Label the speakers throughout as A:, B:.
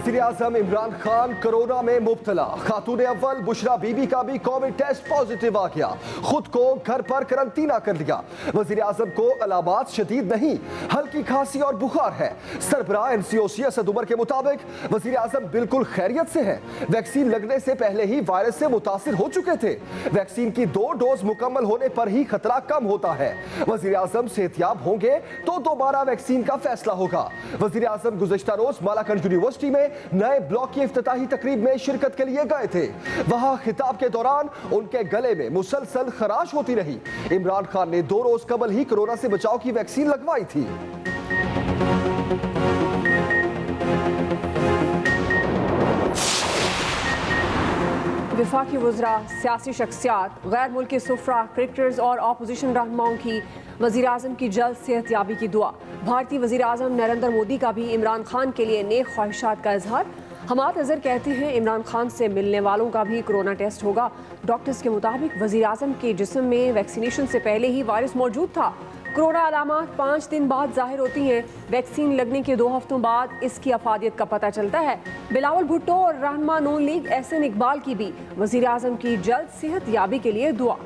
A: वज़ीर-ए-आज़म इमरान खान कोरोना में मुब्तला। खातून अव्वल बुशरा बीबी का भी कोविड टेस्ट पॉजिटिव आ गया, खुद को घर पर करंटीना कर लिया। वज़ीर-ए-आज़म को अलामात शदीद नहीं, हल्की खांसी और बुखार है। सरबराह NCOC असद उमर के मुताबिक वज़ीर-ए-आज़म बिल्कुल खैरियत से हैं। वैक्सीन लगने से पहले ही वायरस से मुतासिर हो चुके थे। वैक्सीन की 2 डोज मुकम्मल होने पर ही खतरा कम होता है। वज़ीर-ए-आज़म सेहतियाब होंगे तो दोबारा वैक्सीन का फैसला होगा। वज़ीर-ए-आज़म गुज़िश्ता रोज मालाकंड यूनिवर्सिटी में नए ब्लॉक की इफ्तिताही तकरीब में शिरकत के लिए गए थे। वहां खिताब के दौरान उनके गले में मुसलसल खराश होती रही। इमरान खान ने 2 रोज कबल ही कोरोना से बचाव की वैक्सीन लगवाई थी।
B: वफाकी वज़रा, सियासी शख्सियात, गैर मुल्की सुफरा, क्रिकेटर्स और अपोजिशन रहनुमाओं की वज़ीर-ए-आज़म की जल्द सेहतयाबी की दुआ। भारतीय वज़ीर-ए-आज़म नरेंद्र मोदी का भी इमरान खान के लिए नेक ख्वाहिशात का इजहार। हमाद अजहर कहते हैं इमरान खान से मिलने वालों का भी कोरोना टेस्ट होगा। डॉक्टर्स के मुताबिक वज़ीर-ए-आज़म के जिस्म में वैक्सीनेशन से पहले ही वायरस मौजूद था। कोरोना अलामात 5 दिन बाद जाहिर होती हैं। वैक्सीन लगने के 2 हफ्तों बाद इसकी अफादियत का पता चलता है। बिलावल भुट्टो और रहनुमा नून लीग एहसन इकबाल की भी वज़ीर-ए-आज़म की जल्द सेहत याबी के लिए दुआ।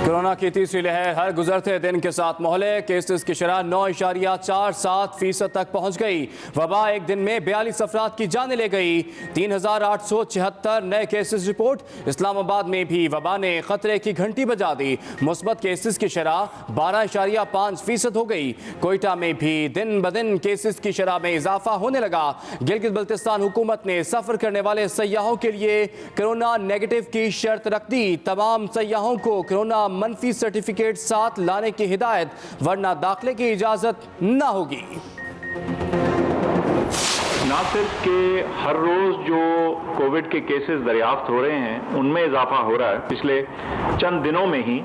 C: कोरोना की तीसरी लहर हर गुजरते दिन के साथ मोहले। केसेस की शरह 9.47% तक पहुंच गई। वबा एक दिन में 42 अफराद की जानें ले गई। 3,876 नए केसेस रिपोर्ट। इस्लामाबाद में भी वबा ने खतरे की घंटी बजा दी। मुस्बत केसेस की शरह 12.5% हो गई। कोयटा में भी दिन ब दिन केसेस की शरह में इजाफा होने लगा। गिलगित बल्तिस्तान हुकूमत ने सफर करने वाले सयाहों के लिए कोरोना नेगेटिव की शर्त रख दी। तमाम सयाहों को कोरोना मनफी सर्टिफिकेट साथ लाने की हिदायत, वरना दाखिले की इजाजत न होगी।
D: नासिक के हर रोज जो कोविड के केसेस दरियाफ्त हो रहे हैं उनमें इजाफा हो रहा है। पिछले चंद दिनों में ही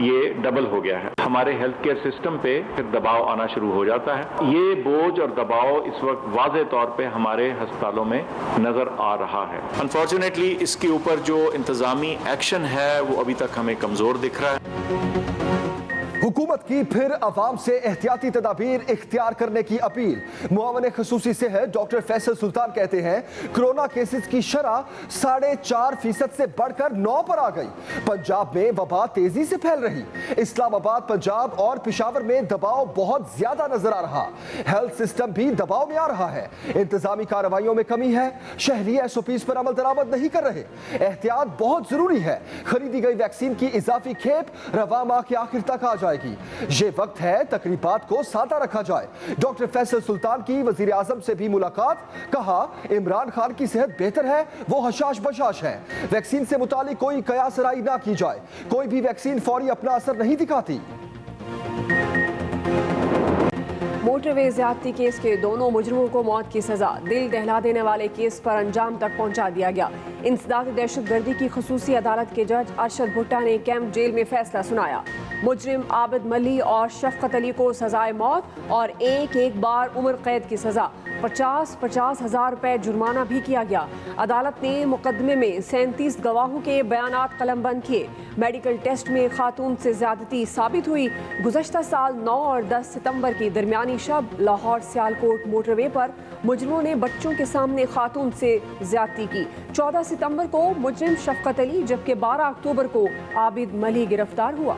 D: ये डबल हो गया है। हमारे हेल्थ केयर सिस्टम पे फिर दबाव आना शुरू हो जाता है। ये बोझ और दबाव इस वक्त वाज़े तौर पे हमारे अस्पतालों में नजर आ रहा है। अनफॉर्चुनेटली इसके ऊपर जो इंतजामी एक्शन है वो अभी तक हमें कमजोर दिख रहा है।
A: हुकूमत की फिर अवाम से एहतियाती तदाबीर इख्तियार करने की अपील। मुआवन खसूसी सेहत डॉक्टर फैसल सुल्तान कहते हैं कोरोना केसेस की शरह 4.5% से बढ़कर 9 पर आ गई। पंजाब में वबा तेजी से फैल रही। इस्लामाबाद, पंजाब और पेशावर में दबाव बहुत ज्यादा नजर आ रहा। हेल्थ सिस्टम भी दबाव में आ रहा है। इंतजामी कार्रवाइयों में कमी है। शहरी SOPs पर अमल दरामद नहीं कर रहे। एहतियात बहुत जरूरी है। खरीदी गई वैक्सीन की इजाफी खेप रवा माह के आखिर तक आ जाएगी। ये वक्त है तकरीबात को सादा रखा जाए। डॉक्टर फैसल सुल्तान की वज़ीर-ए-आज़म से भी मुलाकात। कहा इमरान खान की सेहत बेहतर है, वो हशाश बशाश है। वैक्सीन से मुतालिक कोई कयासराई ना की जाए। कोई भी वैक्सीन फौरी अपना असर नहीं दिखाती।
B: मोटरवे ज्यादती केस के दोनों मुजरिमों को मौत की सजा। दिल दहला देने वाले केस पर अंजाम तक पहुंचा दिया गया। इंसदाद दहशतगर्दी की खसूसी अदालत के जज अरशद भुट्टा ने कैंप जेल में फैसला सुनाया। मुजरिम आबिद मली और शफकत अली को सजाए मौत और एक बार उम्र कैद की सजा। 50,000 रुपए जुर्माना भी किया गया। अदालत ने मुकदमे में 37 गवाहों के बयानात कलमबंद किए। मेडिकल टेस्ट में खातून से ज्यादती साबित हुई। गुज़श्ता साल 9 और 10 सितंबर की दरमियानी शब लाहौर सियालकोट मोटरवे पर मुजरिमों ने बच्चों के सामने खातून से ज्यादती की। 14 सितंबर को मुजरिम शफकत अली जबकि 12 अक्टूबर को आबिद मली गिरफ्तार हुआ।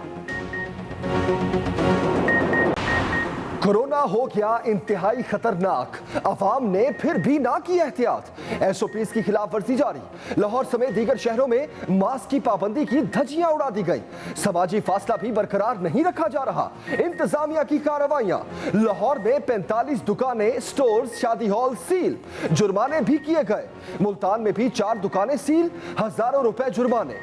A: कोरोना हो गया इंतहाई खतरनाक। अवाम ने फिर भी ना की एहतियात। SOPs की खिलाफ वर्जी जारी। लाहौर समेत दीगर शहरों में मास्क की पाबंदी की धज्जियां उड़ा दी गई। समाजी फासला भी बरकरार नहीं रखा जा रहा। इंतजामिया की कार्रवाइयां। लाहौर में 45 दुकानें, स्टोर्स, शादी हॉल सील। जुर्माने भी किए गए। मुल्तान में भी 4 दुकानें सील, हजारों रुपए जुर्माने।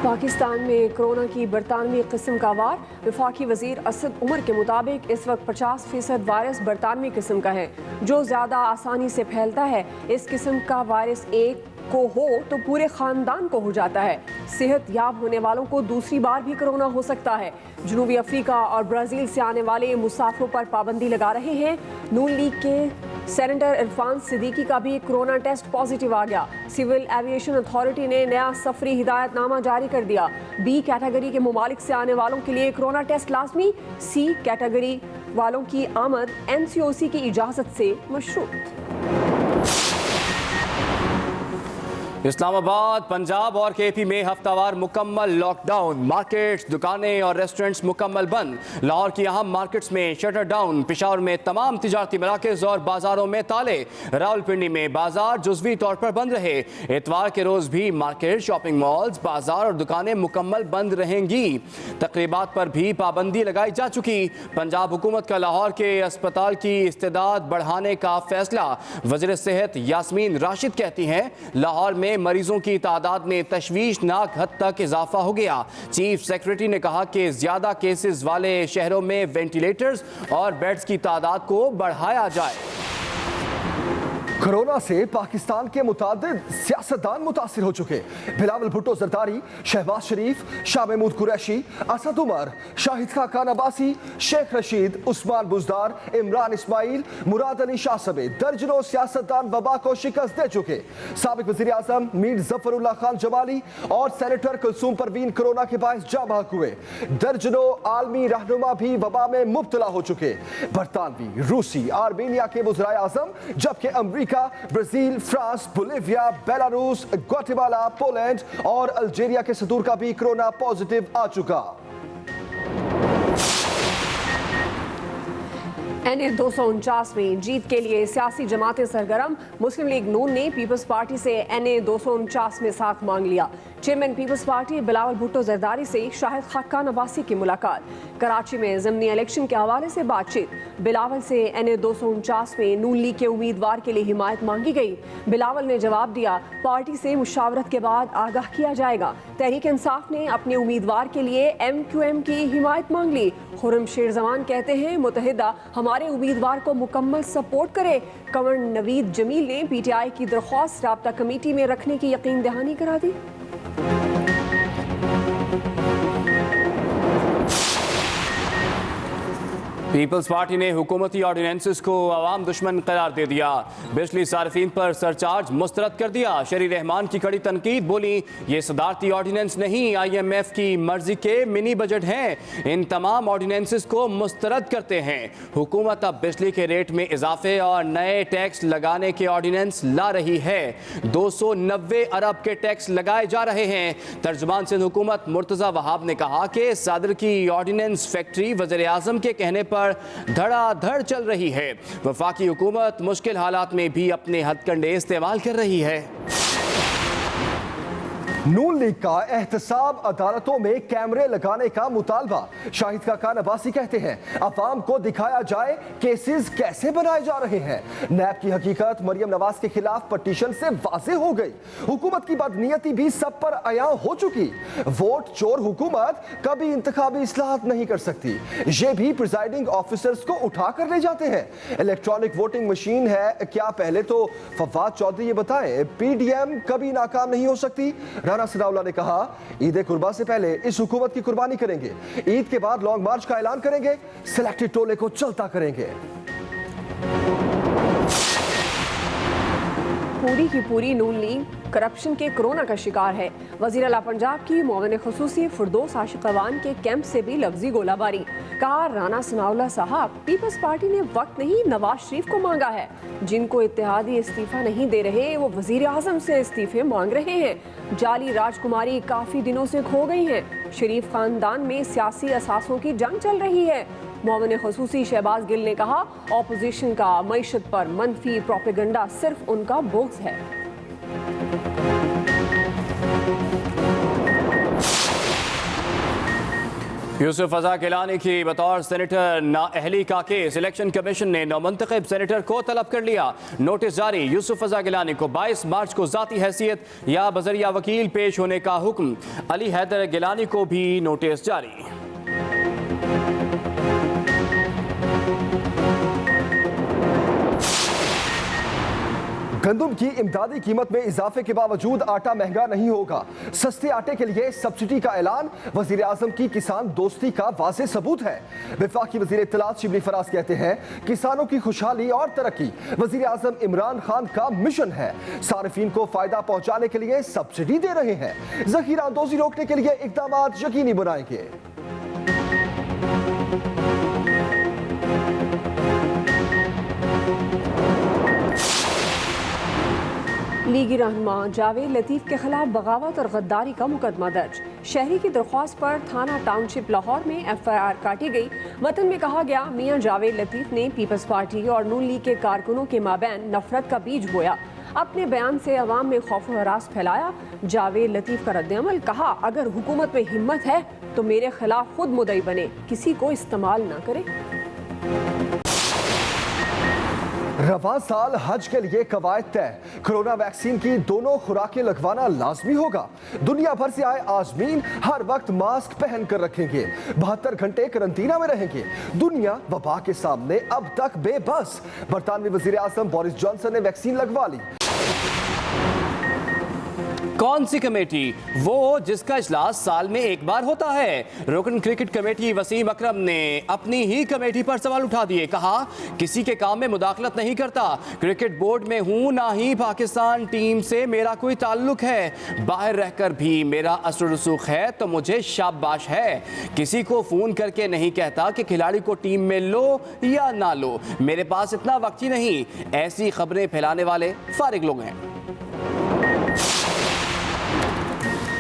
B: पाकिस्तान में कोरोना की बरतानवी किस्म का वार। वफाकी वजीर असद उमर के मुताबिक इस वक्त 50% वायरस बरतानवी किस्म का है, जो ज़्यादा आसानी से फैलता है। इस किस्म का वायरस एक को हो तो पूरे ख़ानदान को हो जाता है। सेहत याब होने वालों को दूसरी बार भी कोरोना हो सकता है। जनूबी अफ्रीका और ब्राज़ील से आने वाले मुसाफिरों पर पाबंदी लगा रहे हैं। नून लीग के सेनेटर इरफान सिद्दीकी का भी कोरोना टेस्ट पॉजिटिव आ गया। सिविल एविएशन अथॉरिटी ने नया सफरी हिदायतनामा जारी कर दिया। बी कैटेगरी के मुमालिक से आने वालों के लिए कोरोना टेस्ट लाजमी। सी कैटेगरी वालों की आमद NCOC की इजाजत से मशरूत।
C: इस्लामाबाद, पंजाब और KP में हफ्तावार मुकम्मल लॉकडाउन। मार्केट्स, दुकानें और रेस्टोरेंट्स मुकम्मल बंद। लाहौर की अहम मार्केट्स में शटर डाउन। पेशावर में तमाम तिजारती मराकज़ और बाजारों में ताले। रावलपिंडी में बाजार जुज़वी तौर पर बंद रहे। इतवार के रोज़ भी मार्केट, शॉपिंग मॉल्स, बाजार और दुकानें मुकम्मल बंद रहेंगी। तकरीबात पर भी पाबंदी लगाई जा चुकी। पंजाब हुकूमत का लाहौर के अस्पताल की इस्तेदाद बढ़ाने का फैसला। वज़ीर सेहत यास्मीन राशिद कहती हैं, लाहौर में मरीजों की तादाद में तशवीशनाक हद तक इजाफा हो गया। चीफ सेक्रेटरी ने कहा कि ज्यादा केसेस वाले शहरों में वेंटिलेटर्स और बेड्स की तादाद को बढ़ाया जाए।
A: कोरोना से पाकिस्तान के मुतादिद सियासतदान मुतासिर हो चुके। बिलावल भुट्टो जरदारी, शहबाज शरीफ, शाह महमूद कुरैशी, असद उमर, शाहिद खान अब्बासी, शेख रशीद, उस्मान बुजदार, इमरान इस्माइल, मुराद अली शाह समेत दर्जनों सियासतदान वबा को शिकस्त दे चुके। साबिक वज़ीर आज़म मीर जफरुल्लाह खान जमाली और सेनेटर कुलसूम परवीन कोरोना के बायस जाँ बहक हुए। दर्जनों आलमी रहनुमा भी वबा में मुब्तला हो चुके। बरतानवी, रूसी, आर्मीनिया के वज़ीर आज़म, जबकि America, Brazil, France, Bolivia, Belarus, Guatemala, Poland और अल्जीरिया के सदूर का भी कोरोना पॉजिटिव आ चुका।
B: NA 249 में जीत के लिए सियासी जमातें सरगर्म। मुस्लिम लीग नून ने पीपल्स पार्टी से NA 249 में साथ मांग लिया। चेयरमैन पीपल्स पार्टी बिलावल भुट्टो जरदारी से शाहिद खान अब्बासी की मुलाकात। कराची में ज़िमनी इलेक्शन के हवाले से बातचीत। बिलावल से NA 249 में नून लीग के उम्मीदवार के लिए हिमायत मांगी गई। बिलावल ने जवाब दिया, पार्टी से मुशावरत के बाद आगाह किया जाएगा। तहरीक इंसाफ ने अपने उम्मीदवार के लिए MQM की हिमायत मांग ली। खुर्रम शेर जमान कहते हैं, मुत्तहिदा हमारे उम्मीदवार को मुकम्मल सपोर्ट करे। कंवर नवीद जमील ने PTI की दरख्वास्त राब्ता कमेटी में रखने की यकीन दहानी करा दी।
C: पीपल्स पार्टी ने हुकूमती ऑर्डिनेंसेस को अवाम दुश्मन करार दे दिया। बिजली सार्फिन पर सरचार्ज मुस्तरद कर दिया। शरी रहमान की कड़ी तनकीद, बोली ये सदारती ऑर्डिनेंस नहीं, IMF की मर्जी के मिनी बजट हैं। इन तमाम ऑर्डिनेंसेस को मुस्तरद करते हैं। हुकूमत अब बिजली के रेट में इजाफे और नए टैक्स लगाने के ऑर्डिनेंस ला रही है। 290 अरब के टैक्स लगाए जा रहे हैं। तर्जुमान सिंध हुकूमत मुर्तज़ा वहाब ने कहा कि सदर की ऑर्डिनेंस फैक्ट्री वज़ीर आज़म के कहने पर धड़ाधड़ चल रही है। वफाकी हुकूमत मुश्किल हालात में भी अपने हथकंडे इस्तेमाल कर रही है।
A: नून लीग का एहतसाब अदालतों में कैमरे लगाने का मुतालबा। शाहिद खान अब्बासी कहते हैं, अवाम को दिखाया जाए केसेस कैसे बनाए जा रहे हैं। नैब की हकीकत मरियम नवाज के खिलाफ पटिशन से वाज़ेह हो गई। हुकूमत की बदनीयती भी सब पर अयां हो चुकी। वोट चोर हुकूमत कभी इंतखाबी इस्लाहत नहीं कर सकती। ये भी प्रिजाइडिंग ऑफिसर्स को उठा कर ले जाते हैं। इलेक्ट्रॉनिक वोटिंग मशीन है क्या? पहले तो फवाद चौधरी ये बताएं, PDM कभी नाकाम नहीं हो सकती। राना सनाउल्लाह ने कहा, ईद कुर्बा से पहले इस हुकूमत की कुर्बानी करेंगे। ईद के बाद लॉन्ग मार्च का ऐलान करेंगे। सिलेक्टेड टोले को चलता करेंगे।
B: पूरी की पूरी नून लीग करप्शन के कोरोना का शिकार है। वज़ीर आला पंजाब की मुआविन खुसूसी फिरदौस आशिक़वान के कैंप से भी लफ्जी गोलाबारी। कहा, राना सनाउल्लाह साहब, पीपल्स पार्टी ने वक्त नहीं नवाज शरीफ को मांगा है। जिनको इत्तेहादी इस्तीफा नहीं दे रहे वो वज़ीर आज़म से इस्तीफे मांग रहे हैं। जाली राजकुमारी काफ़ी दिनों से खो गई हैं। शरीफ खानदान में सियासी असासों की जंग चल रही है। मुआविन खुसूसी शहबाज गिल ने कहा, ऑपोजिशन का मईशत पर मनफी प्रोपेगेंडा सिर्फ उनका बोग्स है।
C: यूसुफ फजा गिलानी की बतौर सेनेटर नाअहली का केस इलेक्शन कमीशन ने नौमुंतखब सेनेटर को तलब कर लिया। नोटिस जारी। यूसुफ फजा गिलानी को 22 मार्च को ज़ाती हैसियत या बजरिया वकील पेश होने का हुक्म। अली हैदर गिलानी को भी नोटिस जारी।
A: गंदम की इमदादी कीमत में इजाफे के बावजूद आटा महंगा नहीं होगा। सस्ते आटे के लिए सब्सिडी का ऐलान वजीर आजम की किसान दोस्ती का वाज़ेह सबूत है। वफाकी वजीर इत्तलात शिबली फराज कहते हैं किसानों की खुशहाली और तरक्की वजीर आजम इमरान खान का मिशन है। सारिफीन को फायदा पहुंचाने के लिए सब्सिडी दे रहे हैं। जखीरा अंदोजी रोकने के लिए इकदाम यकीनी बनाएंगे।
B: लीगी रहनुमा जावेद लतीफ के खिलाफ बगावत और गद्दारी का मुकदमा दर्ज। शहरी की दरख्वास्त पर थाना टाउनशिप लाहौर में FIR काटी गई। मतन में कहा गया मियां जावेद लतीफ ने पीपल्स पार्टी और नून लीग के कारकुनों के माबैन नफरत का बीज बोया। अपने बयान से अवाम में खौफ और हरास फैलाया। जावेद लतीफ का रद्द-ए-अमल, कहा अगर हुकूमत में हिम्मत है तो मेरे खिलाफ खुद मुद्दई बने, किसी को इस्तेमाल ना करे।
A: रवां साल हज के लिए कवायद तय। कोरोना वैक्सीन की दोनों खुराकें लगवाना लाजमी होगा। दुनिया भर से आए आजमीन हर वक्त मास्क पहन कर रखेंगे। 72 घंटे करंटीना में रहेंगे। दुनिया वबा के सामने अब तक बेबस। बरतानवी वजीर आजम बोरिस जॉनसन ने वैक्सीन लगवा ली।
C: कौन सी कमेटी? वो जिसका इजलास साल में एक बार होता है। रुकन क्रिकेट कमेटी वसीम अकरम ने अपनी ही कमेटी पर सवाल उठा दिए। कहा किसी के काम में मुदाखलत नहीं करता। क्रिकेट बोर्ड में हूं, ना ही पाकिस्तान टीम से मेरा कोई ताल्लुक है। बाहर रहकर भी मेरा असर रसूख है तो मुझे शाबाश है। किसी को फोन करके नहीं कहता कि खिलाड़ी को टीम में लो या ना लो। मेरे पास इतना वक्त ही नहीं। ऐसी खबरें फैलाने वाले फारिग लोग हैं।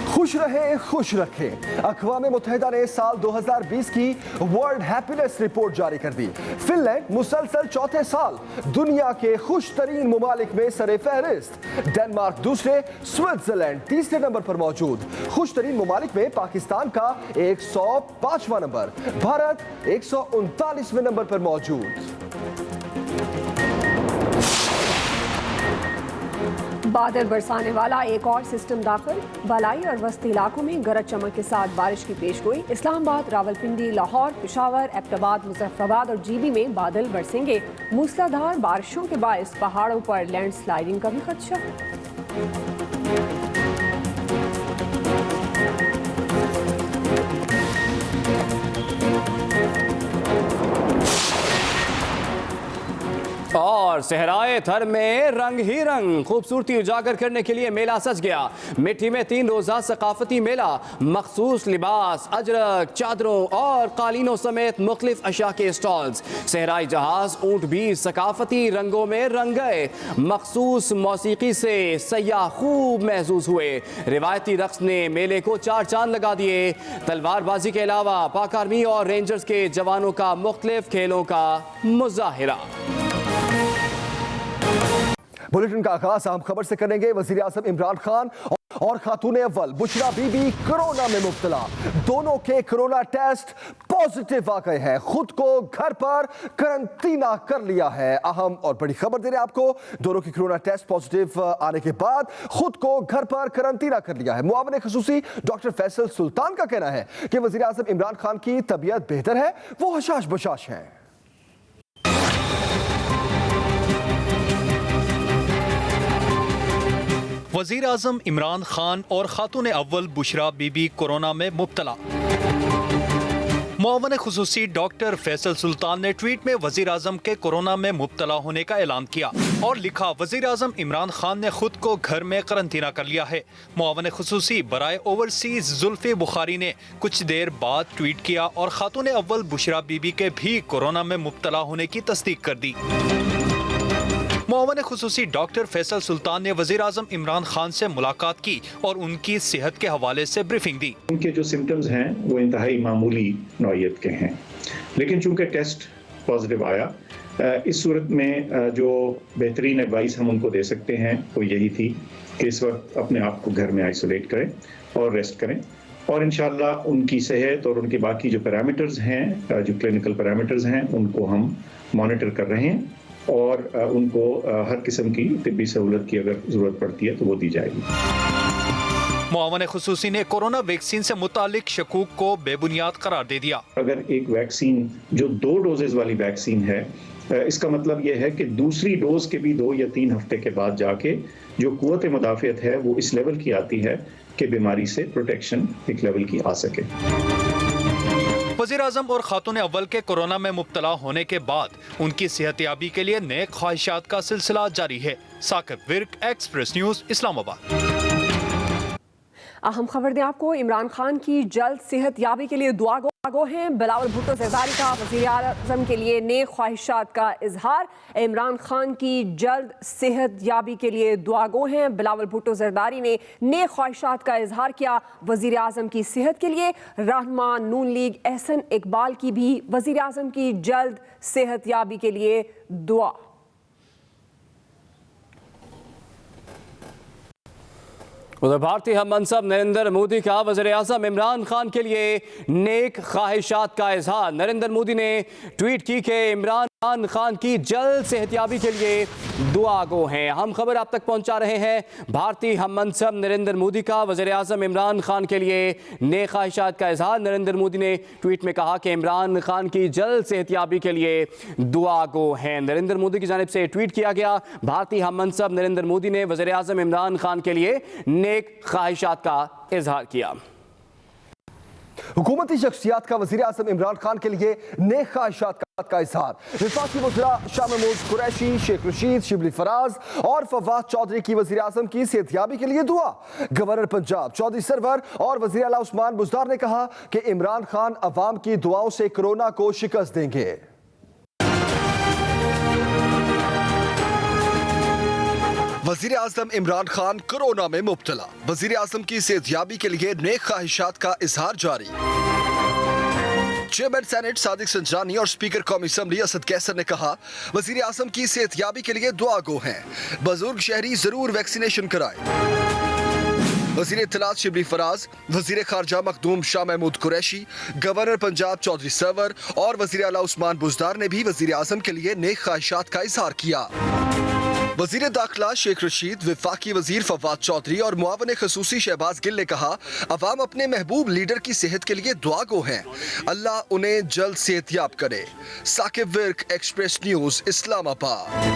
A: खुश रहे खुश रखे। अक़वाम मुत्तहिदा ने साल 2020 की वर्ल्ड हैप्पीनेस रिपोर्ट जारी कर दी। फिनलैंड मुसलसल चौथे साल दुनिया के खुश तरीन मुमालिक में सरे फहरिस्त। डेनमार्क दूसरे, स्विट्जरलैंड तीसरे नंबर पर मौजूद। खुश तरीन मुमालिक में पाकिस्तान का 105वां नंबर, भारत 139वें नंबर पर मौजूद।
B: बादल बरसाने वाला एक और सिस्टम दाखिल। बलाई और वस्ती इलाकों में गरज चमक के साथ बारिश की पेशगोई। इस्लामाबाद, रावलपिंडी, लाहौर, पेशावर, एबटाबाद, मुजफ्फराबाद और जीबी में बादल बरसेंगे। मूसलाधार बारिशों के बायस पहाड़ों पर लैंडस्लाइडिंग का भी खदशा।
C: और सहराए थर में रंग ही रंग खूबसूरती उजागर करने के लिए मेला सज गया। मिट्टी में 3 रोजा सकाफती मेला, मखसूस लिबास, अजरक, चादरों और कालीनों समेत मुख्तलिफ अशा के स्टॉल्स। सहराई जहाज, ऊंट भी सकाफती रंगों में रंग गए। मखसूस मौसीकी से सयाह खूब महसूस हुए। रिवायती रक्स ने मेले को 4 चांद लगा दिए। तलवारबाजी के अलावा पाक आर्मी और रेंजर्स के जवानों का मुख्तलिफ खेलों का मुजाहिरा।
A: बुलेटिन का आगाज अहम खबर से करेंगे। वजीर आजम इमरान खान और खातून अव्वल बुशरा बीबी कोरोना में मुब्तला। दोनों के कोरोना टेस्ट पॉजिटिव आ गए हैं। खुद को घर पर करंटीना कर लिया है। अहम और बड़ी खबर दे रहे हैं आपको। दोनों की कोरोना टेस्ट पॉजिटिव आने के बाद खुद को घर पर करंटीना कर लिया है। मुआविन खसूसी डॉक्टर फैसल सुल्तान का कहना है कि वजीर आजम इमरान खान की तबीयत बेहतर है, वो हशाश बशाश है।
E: वज़ीर आज़म इमरान खान और खातून अव्वल बुशरा बीबी कोरोना में मुब्तला। मुआविन खुसूसी डॉक्टर फैसल सुल्तान ने ट्वीट में वज़ीर आज़म के कोरोना में मुब्तला होने का ऐलान किया और लिखा, वज़ीर आज़म इमरान खान ने खुद को घर में करंटीना कर लिया है। मुआविन खुसूसी बराए ओवरसीज जुल्फ़े बुखारी ने कुछ देर बाद ट्वीट किया और खातून अव्वल बुशरा बीबी के भी कोरोना में मुब्तला होने की तस्दीक कर दी। मुआविन खुसूसी डॉक्टर फैसल सुल्तान ने वज़ीर आज़म इमरान खान से मुलाकात की और उनकी सेहत के हवाले से ब्रीफिंग दी।
F: उनके जो सिम्टम्स हैं वो इंतहाई मामूली नौइयत के हैं, लेकिन चूंकि टेस्ट पॉजिटिव आया, इस सूरत में जो बेहतरीन एडवाइस हम उनको दे सकते हैं वो यही थी कि इस वक्त अपने आप को घर में आइसोलेट करें और रेस्ट करें और इंशाअल्लाह उनकी सेहत और उनके बाकी जो पैरामीटर्स हैं, जो क्लिनिकल पैरामीटर्स हैं, उनको हम मॉनिटर कर रहे हैं और उनको हर किस्म की तिब्बी सहूलत की अगर ज़रूरत पड़ती है तो वो दी जाएगी।
E: मुआवन खुसूसी ने कोरोना वैक्सीन से मुतालिक शकूक को बेबुनियाद करार दे दिया।
F: अगर एक वैक्सीन जो 2 डोजेज वाली वैक्सीन है, इसका मतलब यह है कि दूसरी डोज के भी 2 या 3 हफ्ते के बाद जाके जो कुव्वत मुदाफ़ियत है वो इस लेवल की आती है कि बीमारी से प्रोटेक्शन एक लेवल की आ सके।
E: वज़ीर आज़म और खातून अव्वल के कोरोना में मुब्तला होने के बाद उनकी सेहतयाबी के लिए नेक ख्वाहिशात का सिलसिला जारी है। Saqib Virk, Express News, Islamabad.
B: अहम खबर दें आपको, इमरान खान की जल्द सेहत याबी के लिए दुआ गो हैं। बिलावल भुट्टो जरदारी का वज़ीर आज़म के लिए नेक ख्वाहिशात का इजहार। इमरान खान की जल्द सेहत याबी के लिए दुआ गो हैं। बिलावल भुट्टो जरदारी ने नेक ख्वाहिशात का इजहार किया। वज़ीर आज़म की सेहत के लिए रहनुमा नून लीग एहसन इकबाल की भी वज़ीर आज़म की जल्द सेहत याबी के लिए दुआ।
C: उधर भारतीय हम मनसब नरेंद्र मोदी का वज़ीर आज़म इमरान खान के लिए नेक ख्वाहिशात का इजहार। नरेंद्र मोदी ने ट्वीट की कि इमरान खान की जल्द सेहतयाबी के लिए दुआ गो हैं। हम खबर आप तक पहुंचा रहे हैं। भारतीय हम मनसब नरेंद्र मोदी का वज़ीर आज़म इमरान खान के लिए नेक ख्वाहिशात का इजहार। नरेंद्र मोदी ने ट्वीट में कहा कि इमरान खान की जल्द सेहतयाबी के लिए दुआ गो हैं। नरेंद्र मोदी की जानिब से ट्वीट किया गया। भारतीय हम मनसब नरेंद्र मोदी ने वज़ीर आज़म इमरान खान के लिए नेक ख्वाहिशात का इजहार किया।
A: हुकूमती शख्सियात का वज़ीर आज़म इमरान खान के लिए नेक ख्वाहिशात का इजहार। वफाकी वज़रा शाह महमूद कुरैशी, शेख रशीद, शिबली फराज और फवाद चौधरी की वज़ीर आज़म की सेहतयाबी के लिए दुआ। गवर्नर पंजाब चौधरी सरवर और वज़ीर आला उस्मान बुज़दार ने कहा कि इमरान खान अवाम की दुआओं से कोरोना को शिकस्त देंगे। वज़ीर आज़म इमरान खान कोरोना में मुब्तला। वज़ीर आज़म की सेहतयाबी के लिए नेक ख्वाहिशात का इजहार जारी। चेयरमैन सेनेट सादिक संजानी और स्पीकर कौमी असम्बली असद कैसर ने कहा, वज़ीर आज़म की सेहतयाबी के लिए दुआ गो हैं। बुजुर्ग शहरी जरूर वैक्सीनेशन कराएं। वज़ीर इत्तलात शिबली फराज, वज़ीर खारजा मखदूम शाह महमूद कुरैशी, गवर्नर पंजाब चौधरी सरवर और वज़ीर आला उस्मान बुज़दार ने भी वज़ीर आज़म के लिए नेक ख्वाहिशात का इजहार किया। वज़ीर दाखिला शेख रशीद, वफाकी वज़ीर फवाद चौधरी और मुआवन खसूसी शहबाज गिल ने कहा, अवाम अपने महबूब लीडर की सेहत के लिए दुआ गो हैं। अल्लाह उन्हें जल्द सेहतयाब करे। Saqib Virk, Express News, Islamabad.